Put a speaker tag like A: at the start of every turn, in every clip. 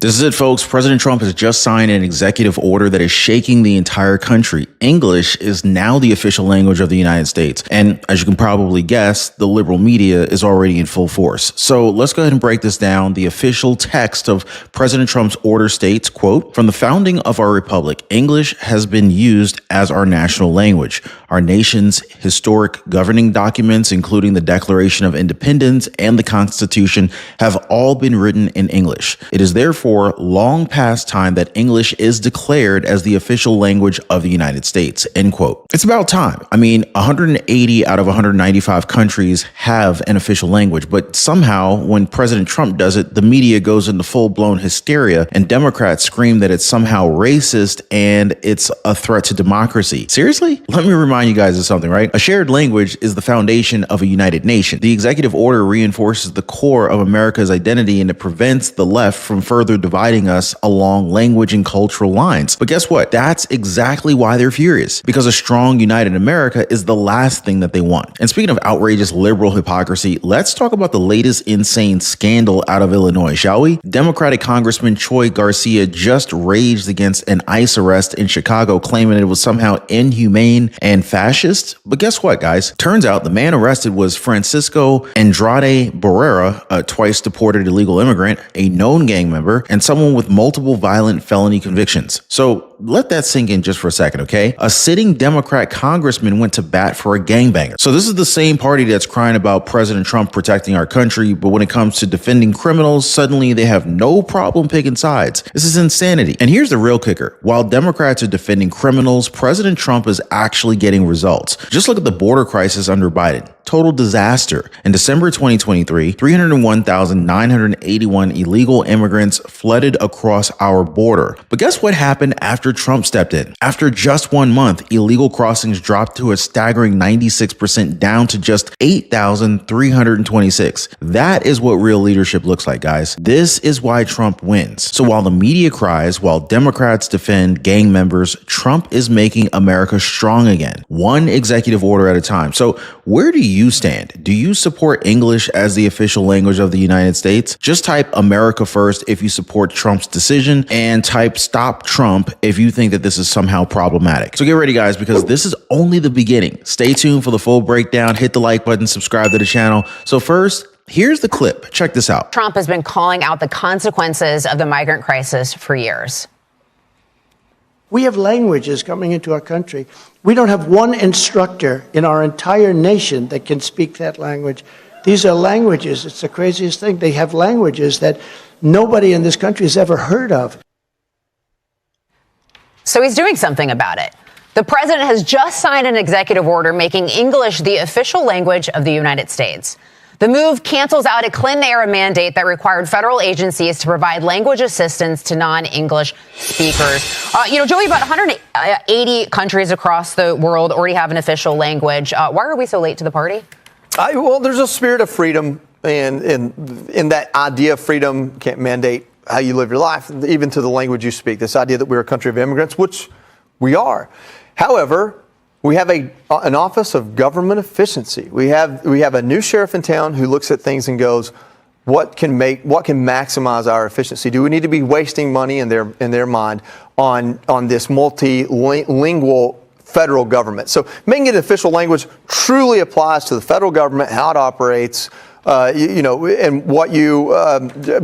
A: This is it, folks. President Trump has just signed an executive order that is shaking the entire country. English is now the official language of the United States. And as you can probably guess, the liberal media is already in full force. So let's go ahead and break this down. The official text of President Trump's order states, quote, "From the founding of our republic, English has been used as our national language. Our nation's historic governing documents, including the Declaration of Independence and the Constitution, have all been written in English. It is therefore long past time that English is declared as the official language of the United States," end quote. It's about time. I mean, 180 out of 195 countries have an official language, but somehow when President Trump does it, the media goes into full-blown hysteria and Democrats scream that it's somehow racist and it's a threat to democracy. Seriously? Let me remind you guys of something, right? A shared language is the foundation of a united nation. The executive order reinforces the core of America's identity and it prevents the left from further dividing us along language and cultural lines. But guess what? That's exactly why they're furious, because a strong, united America is the last thing that they want. And speaking of outrageous liberal hypocrisy, let's talk about the latest insane scandal out of Illinois, shall we? Democratic Congressman Troy Garcia just raged against an ICE arrest in Chicago, claiming it was somehow inhumane and fascist. But guess what, guys? Turns out the man arrested was Francisco Andrade Barrera, a twice deported illegal immigrant, a known gang member, and someone with multiple violent felony convictions. So let that sink in just for a second, okay? A sitting Democrat congressman went to bat for a gangbanger. So this is the same party that's crying about President Trump protecting our country, but when it comes to defending criminals, suddenly they have no problem picking sides. This is insanity. And here's the real kicker. While Democrats are defending criminals, President Trump is actually getting results. Just look at the border crisis under Biden. Total disaster. In December 2023, 301,981 illegal immigrants flooded across our border. But guess what happened after Trump stepped in? After just 1 month, illegal crossings dropped to a staggering 96%, down to just 8,326. That is what real leadership looks like, guys. This is why Trump wins. So while the media cries, while Democrats defend gang members, Trump is making America strong again, one executive order at a time. So where do you stand? Do you support English as the official language of the United States? Just type America first if you support Trump's decision, and type Stop Trump if you think that this is somehow problematic. So get ready, guys, because this is only the beginning. Stay tuned for the full breakdown. Hit the like button, subscribe to the channel. So first, here's the clip. Check this out.
B: Trump has been calling out the consequences of the migrant crisis for years.
C: We have languages coming into our country. We don't have one instructor in our entire nation that can speak that language. These are languages. It's the craziest thing. They have languages that nobody in this country has ever heard of.
B: So he's doing something about it. The president has just signed an executive order making English the official language of the United States. The move cancels out a Clinton-era mandate that required federal agencies to provide language assistance to non-English speakers. Joey, about 180 countries across the world already have an official language. Why are we so late to the party?
D: Well, there's a spirit of freedom, and in that idea of freedom can't mandate how you live your life, even to the language you speak. This idea that we're a country of immigrants, which we are. However, we have an office of government efficiency. We have a new sheriff in town who looks at things and goes, what can maximize our efficiency? Do we need to be wasting money in their mind on this multilingual federal government? So making it an official language truly applies to the federal government, how it operates, and what you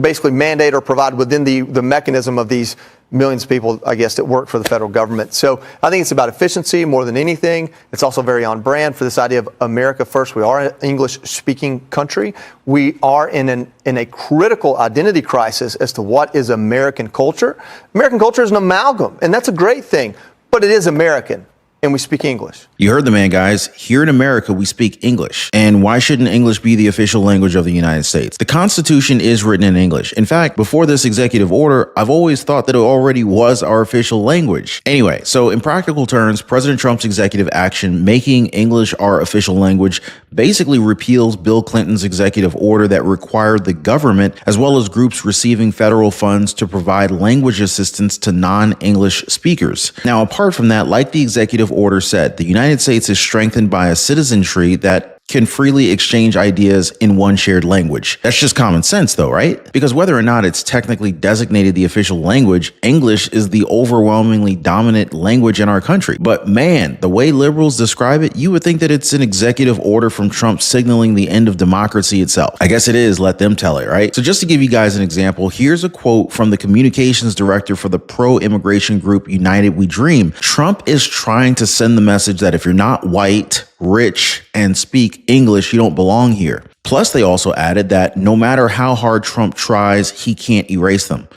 D: basically mandate or provide within the mechanism of these millions of people, I guess, that work for the federal government. So I think it's about efficiency more than anything. It's also very on brand for this idea of America first. We are an English-speaking country. We are in a critical identity crisis as to what is American culture. American culture is an amalgam, and that's a great thing, but it is American. And we speak English.
A: You heard the man, guys. Here in America, we speak English. And why shouldn't English be the official language of the United States? The Constitution is written in English. In fact, before this executive order, I've always thought that it already was our official language. Anyway, so in practical terms, President Trump's executive action making English our official language basically repeals Bill Clinton's executive order that required the government, as well as groups receiving federal funds, to provide language assistance to non-English speakers. Now, apart from that, like the executive order said, the United States is strengthened by a citizenry that can freely exchange ideas in one shared language. That's just common sense though, right? Because whether or not it's technically designated the official language, English is the overwhelmingly dominant language in our country. But man, the way liberals describe it, you would think that it's an executive order from Trump signaling the end of democracy itself. I guess it is, let them tell it, right? So just to give you guys an example, here's a quote from the communications director for the pro-immigration group United We Dream. Trump is trying to send the message that if you're not white, rich, and speak English, you don't belong here. Plus, they also added that no matter how hard Trump tries, he can't erase them.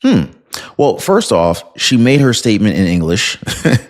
A: Well, first off, she made her statement in English.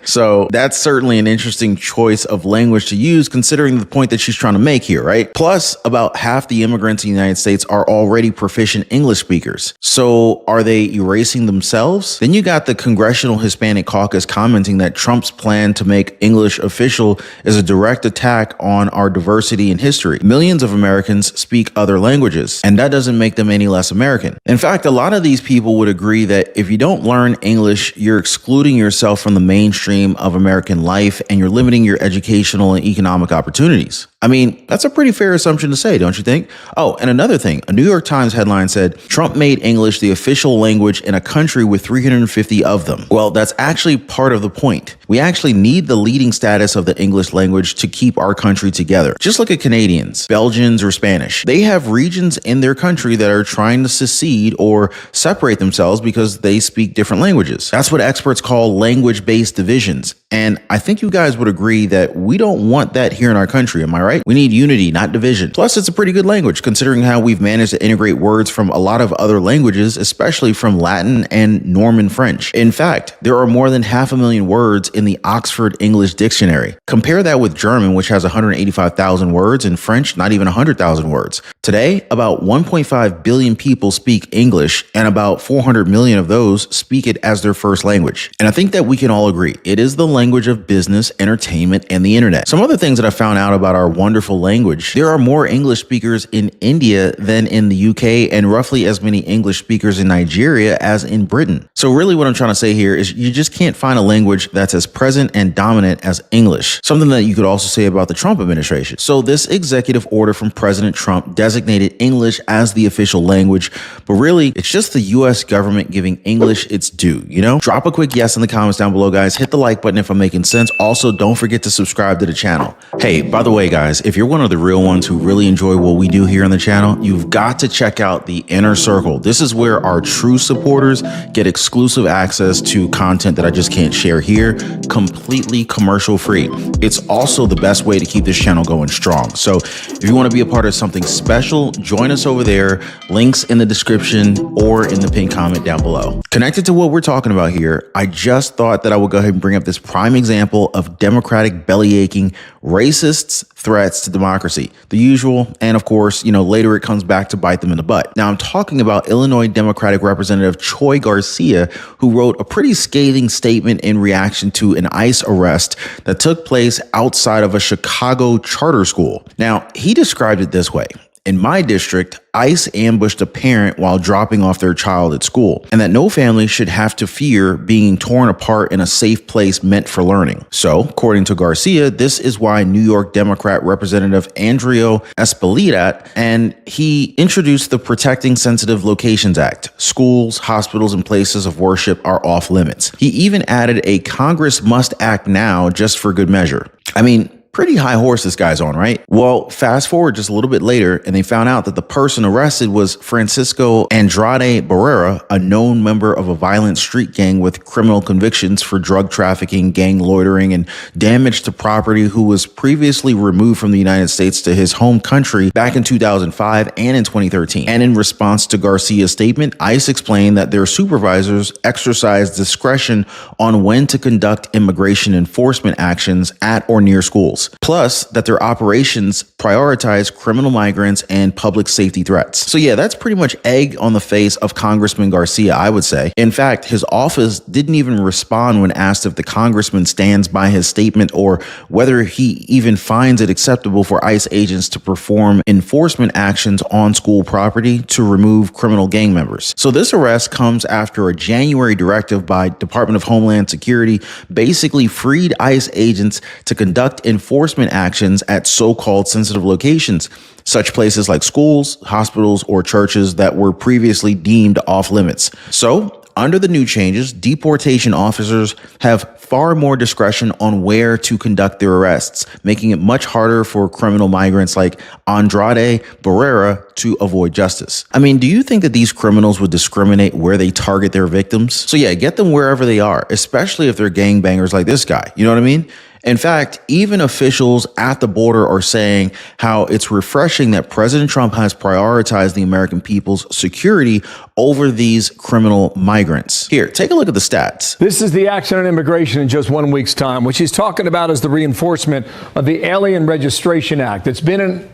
A: So that's certainly an interesting choice of language to use considering the point that she's trying to make here, right? Plus, about half the immigrants in the United States are already proficient English speakers. So are they erasing themselves? Then you got the Congressional Hispanic Caucus commenting that Trump's plan to make English official is a direct attack on our diversity and history. Millions of Americans speak other languages, and that doesn't make them any less American. In fact, a lot of these people would agree that if you don't learn English, you're excluding yourself from the mainstream of American life and you're limiting your educational and economic opportunities. I mean, that's a pretty fair assumption to say, don't you think? Oh, and another thing, a New York Times headline said, Trump made English the official language in a country with 350 of them. Well, that's actually part of the point. We actually need the leading status of the English language to keep our country together. Just look at Canadians, Belgians, or Spanish. They have regions in their country that are trying to secede or separate themselves because they speak different languages. That's what experts call language-based divisions. And I think you guys would agree that we don't want that here in our country, am I right? We need unity, not division. Plus, it's a pretty good language considering how we've managed to integrate words from a lot of other languages, especially from Latin and Norman French. In fact, there are more than 500,000 words in the Oxford English Dictionary. Compare that with German, which has 185,000 words, and French, not even 100,000 words. Today, about 1.5 billion people speak English, and about 400 million of those speak it as their first language. And I think that we can all agree, it is the language of business, entertainment, and the internet. Some other things that I found out about our wonderful language, there are more English speakers in India than in the UK, and roughly as many English speakers in Nigeria as in Britain. So really what I'm trying to say here is you just can't find a language that's as present and dominant as English. Something that you could also say about the Trump administration. So this executive order from President Trump designated English as the official language, but really it's just the US government giving English its due, you know? Drop a quick yes in the comments down below, guys. Hit the like button if I'm making sense. Also, don't forget to subscribe to the channel. Hey, by the way, guys, if you're one of the real ones who really enjoy what we do here on the channel, you've got to check out the Inner Circle. This is where our true supporters get exclusive access to content that I just can't share here, completely commercial free. It's also the best way to keep this channel going strong. So if you want to be a part of something special, join us over there. Links in the description or in the pinned comment down below. Connected to what we're talking about here, I just thought that I would go ahead and bring up this prime example of Democratic bellyaching, racists' threats to democracy. The usual, and of course, later it comes back to bite them in the butt. Now I'm talking about Illinois Democratic Representative Troy Garcia, who wrote a pretty scathing statement in reaction to an ICE arrest that took place outside of a Chicago charter school. Now, he described it this way. In my district, ICE ambushed a parent while dropping off their child at school, and that no family should have to fear being torn apart in a safe place meant for learning. So, according to Garcia, this is why New York Democrat Representative Andrea Espeleta, and he introduced the Protecting Sensitive Locations Act. Schools, hospitals, and places of worship are off limits. He even added a Congress must act now just for good measure. I mean, pretty high horse this guy's on, right? Well, fast forward just a little bit later, and they found out that the person arrested was Francisco Andrade Barrera, a known member of a violent street gang with criminal convictions for drug trafficking, gang loitering, and damage to property, who was previously removed from the United States to his home country back in 2005 and in 2013. And in response to Garcia's statement, ICE explained that their supervisors exercise discretion on when to conduct immigration enforcement actions at or near schools. Plus, that their operations prioritize criminal migrants and public safety threats. So yeah, that's pretty much egg on the face of Congressman Garcia, I would say. In fact, his office didn't even respond when asked if the congressman stands by his statement or whether he even finds it acceptable for ICE agents to perform enforcement actions on school property to remove criminal gang members. So this arrest comes after a January directive by Department of Homeland Security basically freed ICE agents to conduct enforcement enforcement actions at so-called sensitive locations, such places like schools, hospitals, or churches that were previously deemed off limits. So, under the new changes, deportation officers have far more discretion on where to conduct their arrests, making it much harder for criminal migrants like Andrade Barrera to avoid justice. I mean, do you think that these criminals would discriminate where they target their victims? So yeah, get them wherever they are, especially if they're gangbangers like this guy. You know what I mean? In fact, even officials at the border are saying how it's refreshing that President Trump has prioritized the American people's security over these criminal migrants. Here, take a look at the stats.
E: This is the action on immigration in just 1 week's time. What she's talking about is the reinforcement of the Alien Registration Act. It's been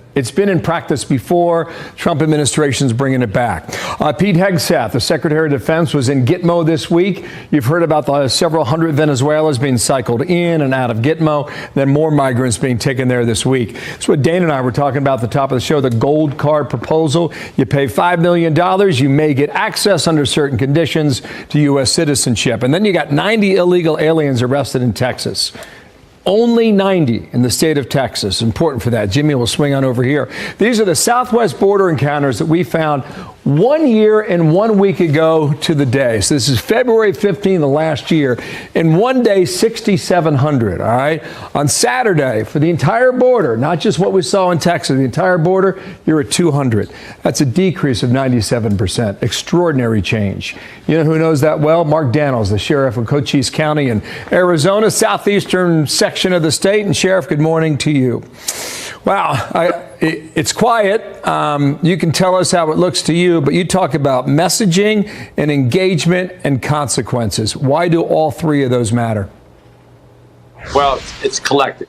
E: in practice before. Trump administration's bringing it back. Pete Hegseth, the Secretary of Defense, was in Gitmo this week. You've heard about the several hundred Venezuelans being cycled in and out of Gitmo, then more migrants being taken there this week. That's what Dana and I were talking about at the top of the show, the gold card proposal. You pay $5 million, you may get access under certain conditions to U.S. citizenship. And then you got 90 illegal aliens arrested in Texas. Only 90 in the state of Texas. Important for that. Jimmy will swing on over here. These are the southwest border encounters that we found 1 year and 1 week ago to the day. So this is February 15th of last year. In one day, 6,700. All right. On Saturday, for the entire border, not just what we saw in Texas, the entire border, you're at 200. That's a decrease of 97%. Extraordinary change. You know who knows that well? Mark Daniels, the sheriff of Cochise County in Arizona, southeastern section of the state. And Sheriff, good morning to you. Wow, it's quiet. You can tell us how it looks to you, but you talk about messaging and engagement and consequences. Why do all three of those matter?
F: Well, it's collective.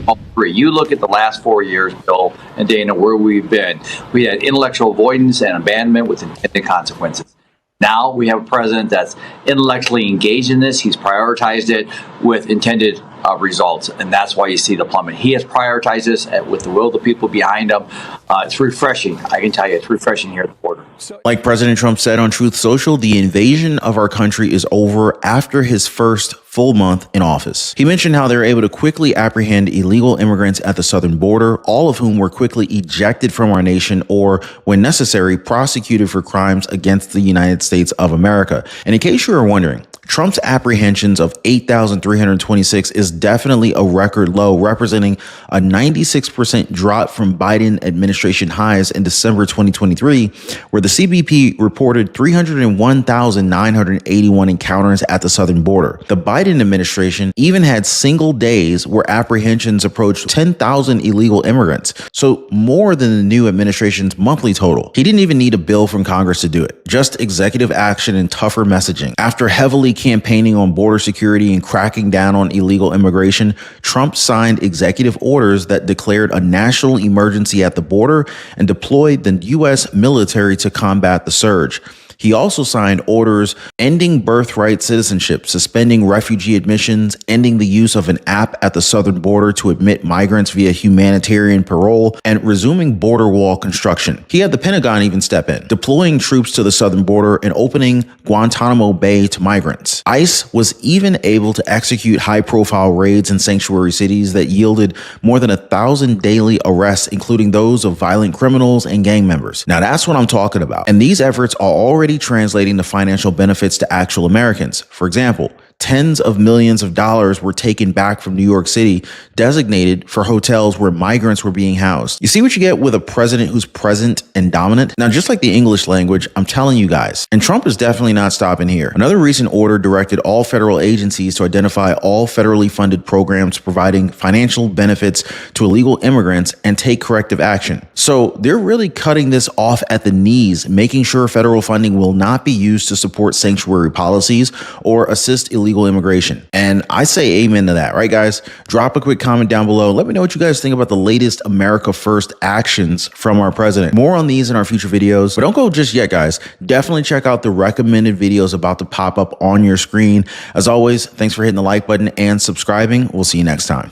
F: All three. You look at the last 4 years, Bill and Dana, where we've been. We had intellectual avoidance and abandonment with intended consequences. Now we have a president that's intellectually engaged in this. He's prioritized it with intended results, and that's why you see the plummet. He has prioritized this with the will of the people behind him. It's refreshing. I can tell you, it's refreshing here at the border.
A: Like President Trump said on Truth Social, the invasion of our country is over after his first full month in office. He mentioned how they were able to quickly apprehend illegal immigrants at the southern border, all of whom were quickly ejected from our nation or, when necessary, prosecuted for crimes against the United States of America. And in case you were wondering, Trump's apprehensions of 8,326 is definitely a record low, representing a 96% drop from Biden administration highs in December 2023, where the CBP reported 301,981 encounters at the southern border. The Biden administration even had single days where apprehensions approached 10,000 illegal immigrants, so more than the new administration's monthly total. He didn't even need a bill from Congress to do it, just executive action and tougher messaging. After heavily campaigning on border security and cracking down on illegal immigration, Trump signed executive orders that declared a national emergency at the border and deployed the U.S. military to combat the surge. He also signed orders ending birthright citizenship, suspending refugee admissions, ending the use of an app at the southern border to admit migrants via humanitarian parole, and resuming border wall construction. He had the Pentagon even step in, deploying troops to the southern border and opening Guantanamo Bay to migrants. ICE was even able to execute high-profile raids in sanctuary cities that yielded more than 1,000 daily arrests, including those of violent criminals and gang members. Now that's what I'm talking about. And these efforts are already translating to financial benefits to actual Americans. For example, tens of millions of dollars were taken back from New York City, designated for hotels where migrants were being housed. You see what you get with a president who's present and dominant? Now, just like the English language, I'm telling you guys, and Trump is definitely not stopping here. Another recent order directed all federal agencies to identify all federally funded programs providing financial benefits to illegal immigrants and take corrective action. So they're really cutting this off at the knees, making sure federal funding will not be used to support sanctuary policies or assist illegal immigration. And I say amen to that, right, guys? Drop a quick comment down below. Let me know what you guys think about the latest America First actions from our president. More on these in our future videos, but don't go just yet, guys. Definitely check out the recommended videos about to pop up on your screen. As always, thanks for hitting the like button and subscribing. We'll see you next time.